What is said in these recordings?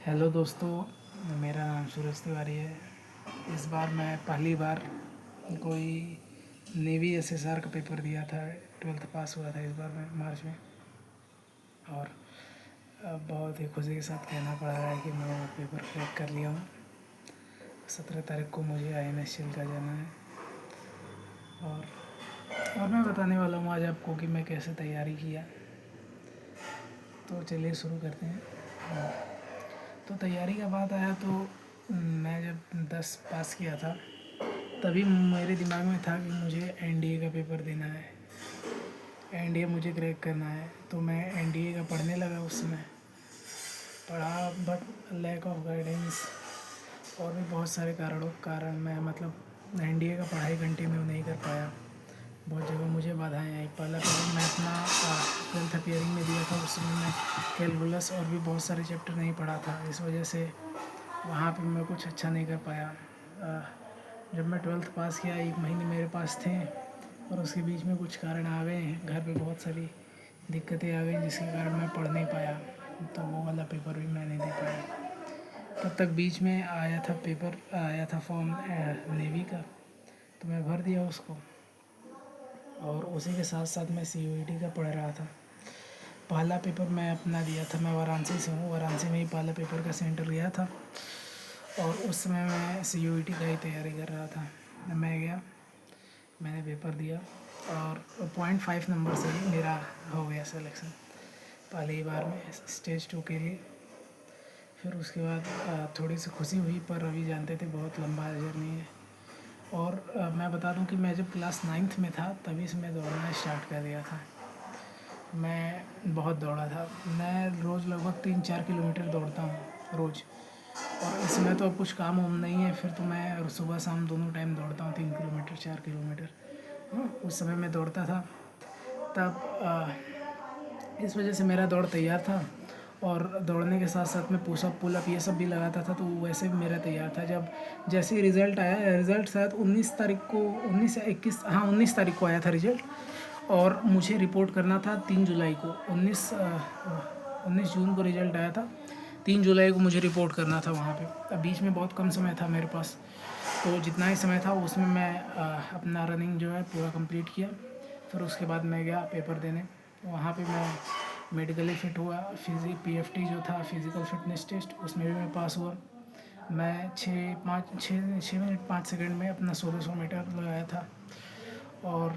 Hello दोस्तों, मेरा नाम सूरज तिवारी है। इस बार मैं पहली बार कोई नेवी एसएसआर का पेपर दिया था। 12th पास हुआ था इस बार मैं मार्च में। और बहुत ही खुशी के साथ कहना पड़ रहा है कि मैं वो पेपर क्रैक कर लिया हूँ। 17 तारीख को मुझे INS चिल्का जाना है। और मैं बताने वाला हूँ आज आपको कि मैं कैसे तैयारी किया। तो चलिए शुरू करते हैं। तो तैयारी का बात आया तो मैं जब 10 पास किया था तभी मेरे दिमाग में था कि मुझे NDA का पेपर देना है, NDA मुझे क्रैक करना है। तो मैं NDA का पढ़ने लगा। उस समय पढ़ा, बट लैक ऑफ गाइडेंस और भी बहुत सारे कारण मैं NDA का पढ़ाई कंटिन्यू नहीं कर पाया। बहुत जगह मुझे बाधाएं आई। पहला पेपर मैं अपना 12th अपियरिंग में दिया था। उस समय मैं कैलकुलस और भी बहुत सारे चैप्टर नहीं पढ़ा था। इस वजह से वहाँ पे मैं कुछ अच्छा नहीं कर पाया। जब मैं 12th पास किया 1 महीने मेरे पास थे और उसके बीच में कुछ कारण आ गए हैं। घर पे बहुत सारी दिक्कतें आ गई जिसके कारण मैं पढ़ नहीं पाया। तो वो वाला पेपर भी मैं नहीं दे पाया। तब तक बीच में आया था फॉर्म नेवी का, तो मैं भर दिया उसको। और उसी के साथ साथ मैं CUET का पढ़ रहा था। पहला पेपर मैं अपना दिया था। मैं वाराणसी से हूँ, वाराणसी में ही पहला पेपर का सेंटर गया था। और उस समय मैं CUET का ही तैयारी कर रहा था। मैं गया, मैंने पेपर दिया और 0.5 नंबर से ही मेरा हो गया सिलेक्शन पहली ही बार में स्टेज 2 के लिए। फिर उसके बाद थोड़ी सी खुशी हुई, पर अभी जानते थे बहुत लंबा जर्नी है। और मैं बता दूं कि मैं जब क्लास 9th में था तभी से मैं दौड़ना स्टार्ट कर दिया था। मैं बहुत दौड़ा था। मैं रोज़ लगभग 3-4 किलोमीटर दौड़ता हूँ रोज़। और इसमें तो अब कुछ काम वाम नहीं है, फिर तो मैं सुबह शाम दोनों टाइम दौड़ता हूँ 3 किलोमीटर 4 किलोमीटर। उस समय मैं दौड़ता था। तब इस वजह से मेरा दौड़ तैयार था। और दौड़ने के साथ साथ में पुशअप पुलअप ये सब भी लगाता था, तो वैसे भी मेरा तैयार था। जब जैसे ही रिज़ल्ट आया, रिज़ल्ट शायद 19 तारीख को, 19 या 21, हाँ 19 तारीख को आया था रिज़ल्ट। और मुझे रिपोर्ट करना था 3 जुलाई को। 19 जून को रिज़ल्ट आया था, 3 जुलाई को मुझे रिपोर्ट करना था वहाँ पे। अब बीच में बहुत कम समय था मेरे पास, तो जितना ही समय था उसमें मैं अपना रनिंग जो है पूरा कंप्लीट किया। फिर उसके बाद मैं गया पेपर देने। वहाँ पे मैं मेडिकली फ़िट हुआ। PFT जो था फिज़िकल फिटनेस टेस्ट, उसमें भी मैं पास हुआ। मैं 6 मिनट 5 सेकंड में अपना 1600 मीटर लगाया था। और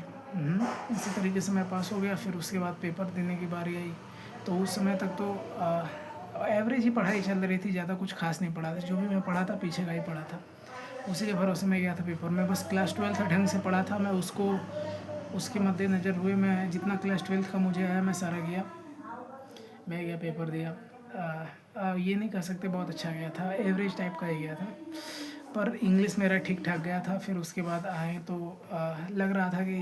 इसी तरीके से मैं पास हो गया। फिर उसके बाद पेपर देने की बारी आई, तो उस समय तक तो एवरेज ही पढ़ाई चल रही थी, ज़्यादा कुछ खास नहीं पढ़ा था। जो भी मैं पढ़ा था पीछे का ही पढ़ा था, उसी के भरोसे में गया था पेपर में। बस क्लास 12 ढंग से पढ़ा था मैं, उसको उसके मद्देनज़र हुए मैं जितना क्लास 12 का मुझे आया मैं सारा किया। मैं गया पेपर दिया। ये नहीं कह सकते बहुत अच्छा गया था, एवरेज टाइप का ही गया था। पर इंग्लिश मेरा ठीक ठाक गया था। फिर उसके बाद आए तो लग रहा था कि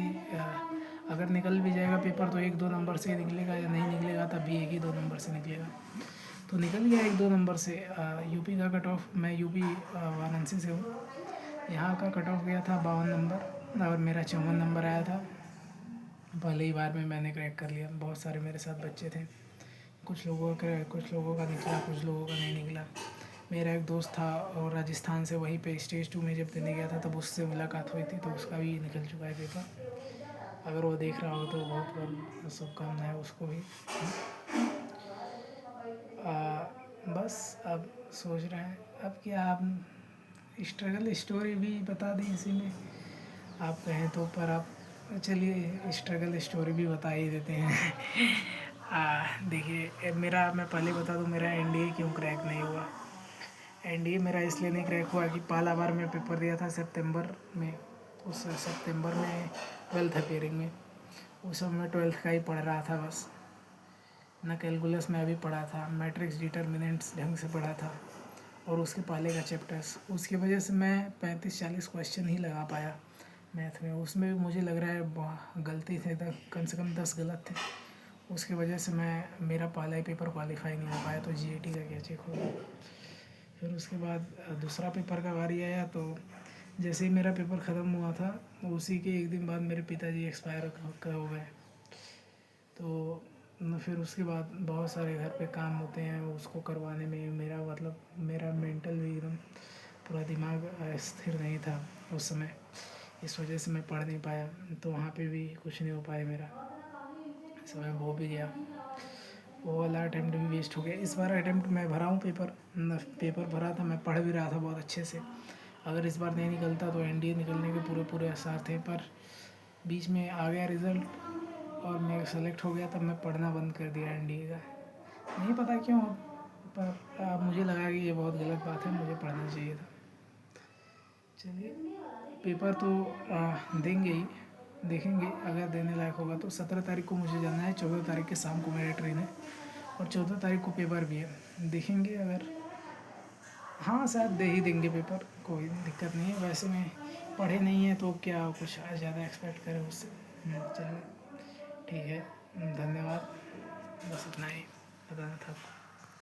अगर निकल भी जाएगा पेपर तो 1-2 नंबर से निकलेगा, या नहीं निकलेगा तब भी 1 ही 2 नंबर से निकलेगा। तो निकल गया 1-2 नंबर से। यूपी का कट ऑफ, मैं यूपी वाराणसी से हूँ, यहाँ का कट ऑफ गया था 52 नंबर और मेरा 54 नंबर आया था। पहले ही बार में मैंने क्रैक कर लिया। बहुत सारे मेरे साथ बच्चे थे, कुछ लोगों का निकला, कुछ लोगों का नहीं निकला। मेरा एक दोस्त था और राजस्थान से, वहीं पे स्टेज 2 में जब देने गया था तब उससे मुलाकात हुई थी, तो उसका भी निकल चुका है पेपर। अगर वो देख रहा हो तो बहुत बहुत शुभकामनाएँ उसको भी। बस अब सोच रहे हैं अब क्या, आप स्ट्रगल स्टोरी भी बता दें इसी में आप कहें तो। पर आप चलिए स्ट्रगल स्टोरी भी बता ही देते हैं। देखिए मैं पहले बता दूं मेरा NDA क्यों क्रैक नहीं हुआ। NDA मेरा इसलिए नहीं क्रैक हुआ कि पहला बार मैं पेपर दिया था सितंबर में। उस सितंबर में 12th अपियरिंग में, उस समय मैं 12th का ही पढ़ रहा था बस। ना कैलकुलस में अभी पढ़ा था, मैट्रिक्स डिटर्मिनेंट्स ढंग से पढ़ा था और उसके पहले का चैप्टर्स। उसकी वजह से मैं 35-40 क्वेश्चन ही लगा पाया मैथ में। उसमें भी मुझे लग रहा है गलती थे, कम से कम 10 गलत थे। उसकी वजह से मेरा पहला ही पेपर क्वालिफाई नहीं हो पाया, तो GAT का क्या चेक होगा। फिर उसके बाद दूसरा पेपर का बारी आया, तो जैसे ही मेरा पेपर ख़त्म हुआ था उसी के 1 दिन बाद मेरे पिताजी एक्सपायर हो गए। तो फिर उसके बाद बहुत सारे घर पे काम होते हैं, उसको करवाने में मेरा मतलब मेरा मेंटल भी एकदम पूरा दिमाग स्थिर नहीं था उस समय, इस वजह से मैं पढ़ नहीं पाया। तो वहाँ पे भी कुछ नहीं हो पाया मेरा, समय वो भी गया, वो वाला अटैम्प्ट भी वेस्ट हो गया। इस बार अटैम्प्ट मैं भरा हूँ पेपर, पेपर भरा था, मैं पढ़ भी रहा था बहुत अच्छे से। अगर इस बार नहीं निकलता तो एनडीए निकलने के पूरे पूरे आसार थे, पर बीच में आ गया रिज़ल्ट और मैं सेलेक्ट हो गया, तब मैं पढ़ना बंद कर दिया एनडीए का। नहीं पता क्यों, पर मुझे लगा कि ये बहुत गलत बात है, मुझे पढ़ना चाहिए था। चलिए, पेपर तो देंगे ही, देखेंगे अगर देने लायक होगा तो। 17 तारीख को मुझे जाना है, 14 तारीख के शाम को मेरी ट्रेन है और 14 तारीख को पेपर भी है। देखेंगे अगर, हाँ शायद दे ही देंगे पेपर, कोई दिक्कत नहीं है। वैसे में पढ़े नहीं है तो क्या कुछ ज़्यादा एक्सपेक्ट करें उससे। चलिए ठीक है, धन्यवाद, बस इतना ही बताना था आपको।